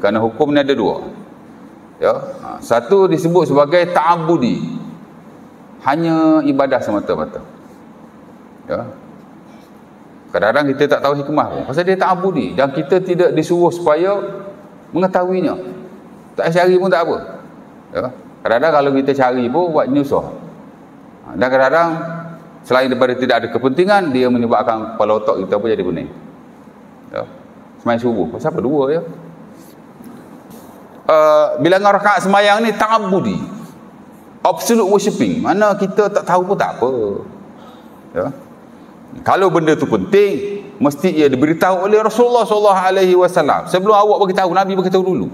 Kerana hukum ni ada dua. Ya, satu disebut sebagai ta'abbudi, hanya ibadah semata-mata. Ya. Kadang-kadang kita tak tahu hikmah pun pasal dia ta'abbudi, dan kita tidak disuruh supaya mengetahuinya. Tak cari pun tak apa. Ya. Kadang-kadang kalau kita cari pun buat nyusah. Dan kadang-kadang selain daripada tidak ada kepentingan, dia menyebabkan kepala otak kita pun jadi pening. Ya. Sembahyang subuh, pasal apa dua ya? Bilangan rakaat sembahyang ni ta'abbudi, absolute worshipping, mana kita tak tahu pun tak apa. Ya. Kalau benda tu penting, mesti ia diberitahu oleh Rasulullah SAW. Sebelum awak beritahu, Nabi beritahu dulu.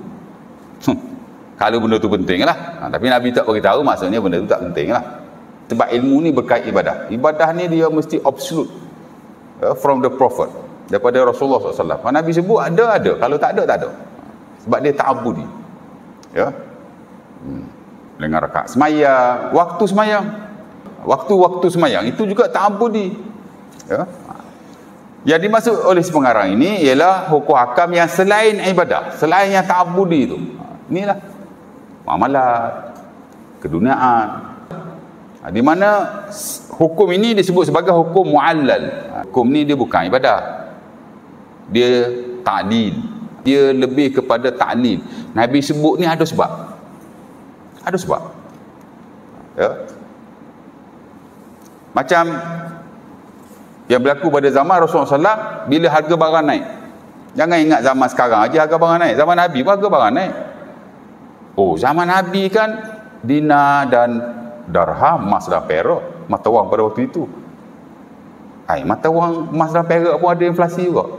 Kalau benda tu penting lah. Tapi Nabi tak beritahu, maksudnya benda tu tak penting lah. Sebab ilmu ni berkait ibadah. Ibadah ni dia mesti absolute, from the Prophet, daripada Rasulullah SAW. Kalau Nabi sebut ada, kalau tak ada, tak ada. Sebab dia ta'abbudi. Ya. Dengan rakaat semayang, waktu semayang, waktu-waktu semayang itu juga ta'abbudi. Ya. Yang dimaksud oleh si pengarang ini ialah hukum hakam yang selain ibadah, selain yang ta'abbudi itu. Inilah muamalat, keduniaan. Di mana hukum ini disebut sebagai hukum mu'allal. Hukum ni dia bukan ibadah, dia ta'lil. Dia lebih kepada ta'lil. Nabi sebut ni ada sebab. Ada sebab. Ya. Macam yang berlaku pada zaman Rasulullah SAW, bila harga barang naik. Jangan ingat zaman sekarang aja harga barang naik. Zaman Nabi pun harga barang naik. Oh, zaman Nabi kan dinar dan darham, emas dan perak, mata wang pada waktu itu. Mata wang, emas dan perak pun ada inflasi juga.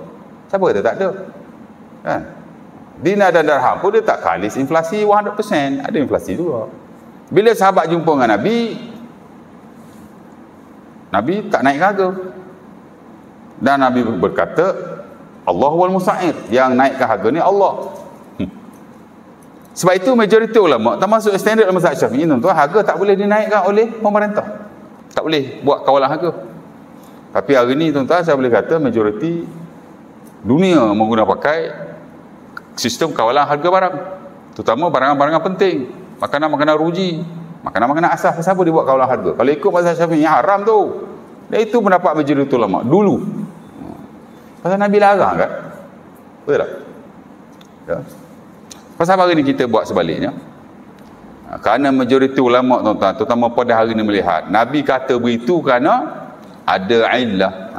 Siapa kata tak ada? Kan? Dinar dan darham pun dia tak kalis inflasi 100%, ada inflasi juga. Bila sahabat jumpa dengan Nabi tak naik harga. Dan Nabi berkata, Allah wal musa'ir, yang naikkan harga ni Allah. Sebab itu majoriti ulama, termasuk standard mazhab Syafi'i, tuan-tuan, harga tak boleh dinaikkan oleh pemerintah. Tak boleh buat kawalan harga. Tapi hari ni tuan-tuan, saya boleh kata majoriti dunia menggunakan pakai sistem kawalan harga barang, terutama barang-barang penting, makanan-makanan ruji, makanan-makanan asas. Siapa dia buat kawalan harga? Kalau ikut mazhab Syafi'i, haram tu. Dan itu pendapat majoriti ulama dulu. Pasal Nabi larang kan? Betul tak? Ya. Pasal hari ni kita buat sebaliknya. Kerana majoriti ulama tuan-tuan, terutama pada hari ni melihat Nabi kata begitu kerana ada illah.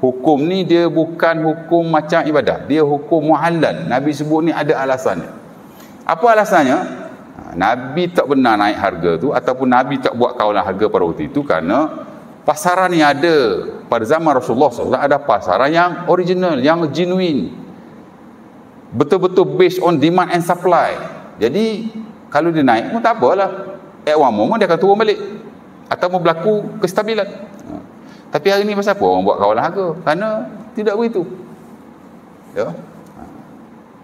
Hukum ni dia bukan hukum macam ibadah, dia hukum muhalal. Nabi sebut ni ada alasannya. Apa alasannya? Nabi tak benar naik harga tu, ataupun Nabi tak buat kawalan harga pada waktu itu kerana pasaran yang ada pada zaman Rasulullah SAW ada pasaran yang original, yang genuine, betul-betul based on demand and supply. Jadi kalau dia naik pun tak apalah, at one moment dia akan turun balik atau berlaku kestabilan. Tapi hari ni pasal apa orang buat kawalan harga? Kerana tidak begitu. Ya.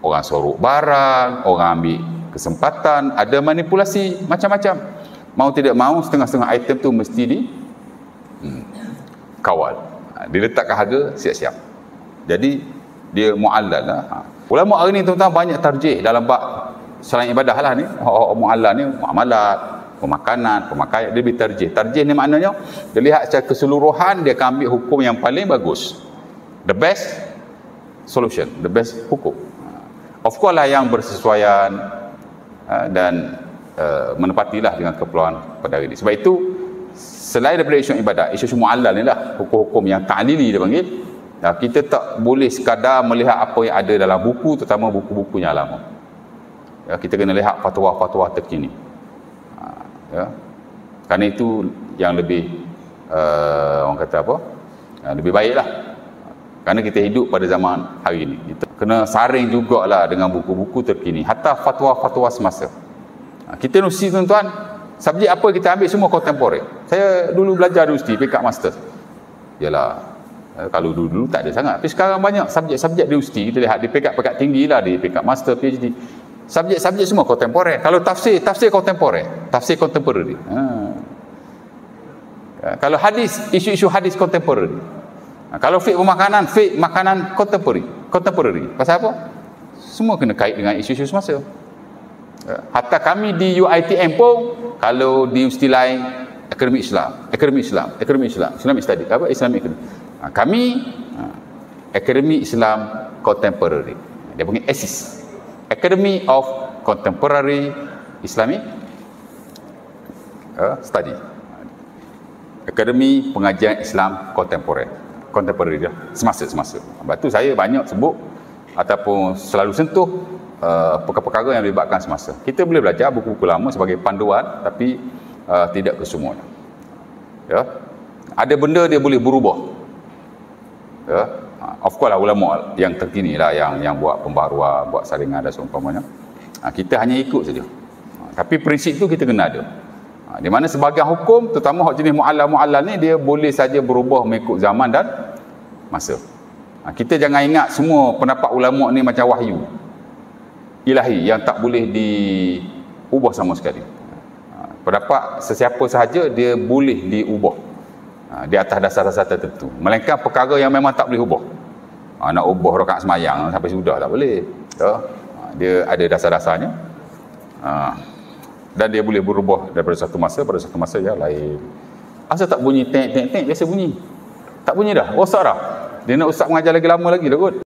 Orang sorok barang, orang ambil kesempatan, ada manipulasi macam-macam. Mau tidak mau, setengah-setengah item tu mesti kawal. Diletakkan harga siap-siap. Jadi dia mu'allal lah. Ulama hari ni tuan-tuan banyak tarjih dalam bab selain ibadah lah ni. Mu'allal ni muamalat, pemakanan, pemakaian, dia lebih tarjih. Tarjih ni maknanya dia lihat secara keseluruhan, dia akan ambil hukum yang paling bagus, the best solution, the best hukum. Of course lah yang bersesuaian dan menepatilah dengan keperluan pada hari ini. Sebab itu selain daripada isu ibadah, isu mu'allal ni lah, hukum-hukum yang ta'lili dia panggil. Kita tak boleh sekadar melihat apa yang ada dalam buku, terutama buku-buku yang lama. Kita kena lihat fatwa-fatwa terkini. Ya. Kerana itu yang lebih orang kata apa, lebih baiklah. Kerana kita hidup pada zaman hari ini, kita kena saring jugalah dengan buku-buku terkini, hatta fatwa-fatwa semasa. Kita mesti tuan-tuan, subjek apa kita ambil semua kontemporer. Saya dulu belajar di UST, peringkat master. Yalah, kalau dulu tak ada sangat, tapi sekarang banyak subjek-subjek di UST. Kita lihat di peringkat tinggi lah, di peringkat master, PhD, subjek-subjek semua kontemporer. Kalau tafsir kontemporer, tafsir kontemporer. Kalau hadis, isu-isu hadis kontemporer. Kalau fiqh makanan kontemporer. Pasal apa? Semua kena kait dengan isu-isu semasa. Hatta kami di UiTM pun, kalau di universiti lain, Islamic study, apa Islamic kami Akademi Islam Contemporary, dia panggil ASIS, Academy of Contemporary Islamic Study, Akademi Pengajian Islam Contemporary dia, semasa. Sebab tu saya banyak sebut ataupun selalu sentuh perkara-perkara yang melibatkan semasa. Kita boleh belajar buku-buku lama sebagai panduan, tapi tidak kesemuanya. Ya. Ada benda dia boleh berubah. Ya. Of course lah ulama yang terkini lah yang buat pembaharuan, buat saringan dan seumpamanya. Kita hanya ikut saja. Tapi prinsip tu kita kena ada. Di mana sebahagian hukum, terutama hak jenis mu'allal ni, dia boleh saja berubah mengikut zaman dan masa. Kita jangan ingat semua pendapat ulama ni macam wahyu ilahi yang tak boleh diubah sama sekali. Pendapat sesiapa sahaja dia boleh diubah di atas dasar-dasar tertentu. Melainkan perkara yang memang tak boleh ubah. Nak ubah rakaat semayang sampai sudah tak boleh. Dia ada dasar-dasarnya. Dan dia boleh berubah daripada satu masa pada satu masa yang lain. Asal tak bunyi tek biasa bunyi. Tak bunyi dah. Rosak dah. Dia nak ustaz mengajar lagi lama lagi dah kot.